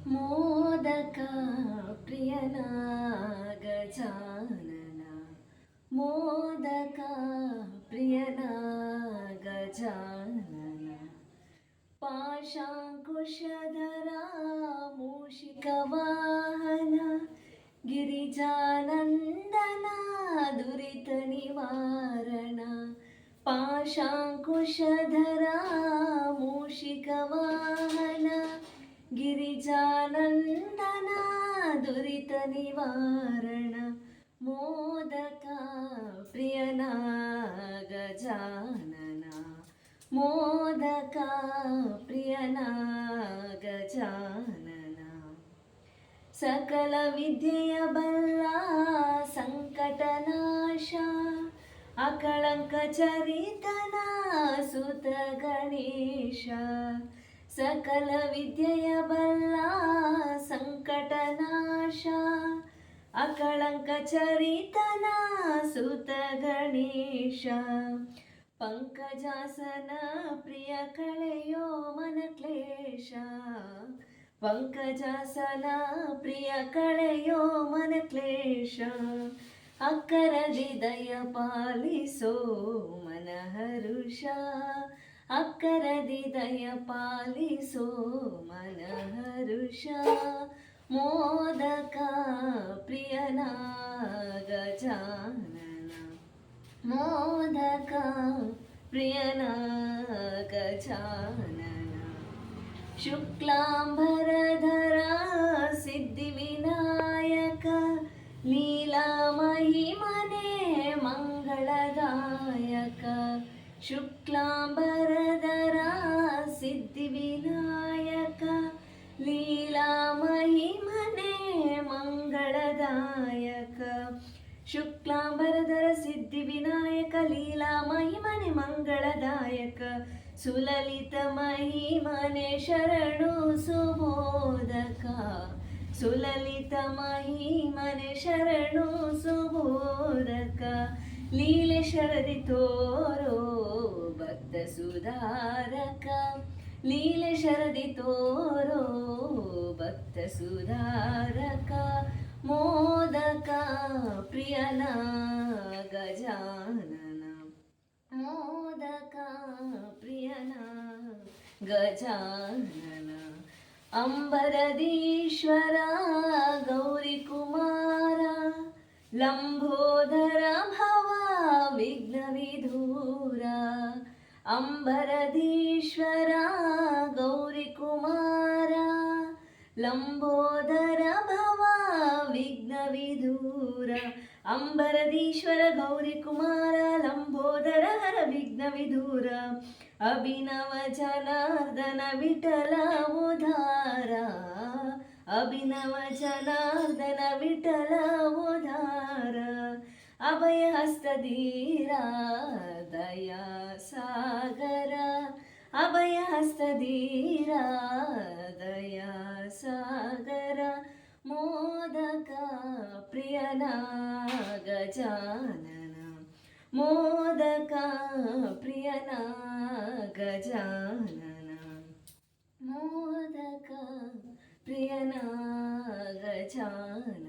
ಮೋದಕ ಪ್ರಿಯನ ಗಜಾನನ ಮೋದಕ ಪ್ರಿಯನ ಗಜಾನನ ಪಾಶಾಂಕುಶಧರ ಮೂಷಿಕವಾಹನ ಗಿರಿಜಾನಂದನ ದುರಿತ ನಿವಾರಣ ಪಾಶಾಂಕುಶಧರ ಮೂಷಿಕವಾಹನ ಗಿರಿಜಾನಂದನ ದುರಿತ ನಿವಾರಣ ಮೋದಕ ಪ್ರಿಯನ ಗಜಾನನ ಮೋದಕ ಪ್ರಿಯನ ಗಜಾನನ ಸಕಲ ವಿದ್ಯೆಯ ಬಲ್ಲ ಸಂಕಟನಾಶ ಅಕಳಂಕ ಚರಿತನ ಸುತ ಗಣೇಶ ಸಕಲ ವಿದ್ಯೆಯ ಬಲ್ಲ ಸಂಕಟನಾಶ ಅಕಳಂಕ ಚರಿತನ ಸುತ ಗಣೇಶ ಪಂಕಜಾಸನ ಪ್ರಿಯ ಕಳೆಯೋ ಮನ ಕ್ಲೇಶ ಪಂಕಜಾಸನ ಪ್ರಿಯ ಕಳೆಯೋ ಮನ ಕ್ಲೇಶ ಅಕ್ಕರದಿ ದಯ ಪಾಲಿಸೋ ಮನ ಹರುಷ ಅಕ್ಕರದಿ ದಯ ಪಾಲಿಸೋ ಮನ ಹರುಷ ಮೋದಕ ಪ್ರಿಯನ ಗಜಾನನ ಮೋದಕ ಪ್ರಿಯನ ಗಜಾನನ ಶುಕ್ಲಾಂಬರಧರ ಸಿದ್ಧಿವಿನಾಯಕ ಲೀಲಾ ಮಹಿಮನೆ ಮಂಗಳದಾಯಕ ಶುಕ್ಲಾಂಬರಧರ ಸಿದ್ಧಿವಿನಾಯಕ ಲೀಲಾ ಮಹಿಮನೆ ಮಂಗಳದಾಯಕ ಶುಕ್ಲಾಂಬರಧರ ಸಿದ್ಧಿವಿನಾಯಕ ಲೀಲಾ ಮಹಿಮನೆ ಮಂಗಳದಾಯಕ ಸುಲಲಿತ ಮಹಿಮನೆ ಶರಣು ಸುಬೋಧಕ ಸುಲಲಿತ ಮಹಿಮನೆ ಶರಣು ಸುಬೋಧಕ ಲೀಲೆ ಶರದಿ ತೋರೋ ಭಕ್ತ ಸುಧಾರಕ ಲೀಲೆ ಶರದಿ ತೋರೋ ಭಕ್ತ ಸುಧಾರಕ ಮೋದಕ ಪ್ರಿಯನ ಗಜಾನನ ಮೋದಕ ಪ್ರಿಯನ ಗಜಾನನ ಅಂಬರದೀಶ್ವರ ಗೌರಿ ಕುಮಾರ ಲಂಬೋದರ ಭವ ವಿಘ್ನ ವಿಧೂರ ಅಂಬರದೀಶ್ವರ ಗೌರಿ ಕುಮಾರ ಲಂಬೋದರ ಭವ ವಿಘ್ನ ವಿಧೂರ ಅಂಬರದೀಶ್ವರ ಗೌರಿ ಕುಮಾರ ಲಂಬೋದರ ಹರ ವಿಘ್ನ ವಿಧೂರ ಅಭಿನವ ಜನಾರ್ದನ ವಿಠಲ ಉದಾರ ಅಭಿನವ ಜನಾರ್ದನ ವಿಠಲ ಉದಾರ ಅಭಯ ಹಸ್ತಧೀರ ದಯಾ ಸಾಗರ ಅಭಯ ಹಸ್ತಧೀರ ದಯಾ ಸಾಗರ ಮೋದಕ ಪ್ರಿಯನ ಗಜಾನನ ಮೋದಕ ಪ್ರಿಯನ ಗಜಾನನ ಮೋದಕ ಪ್ರಿಯನ ಗಜಾನನ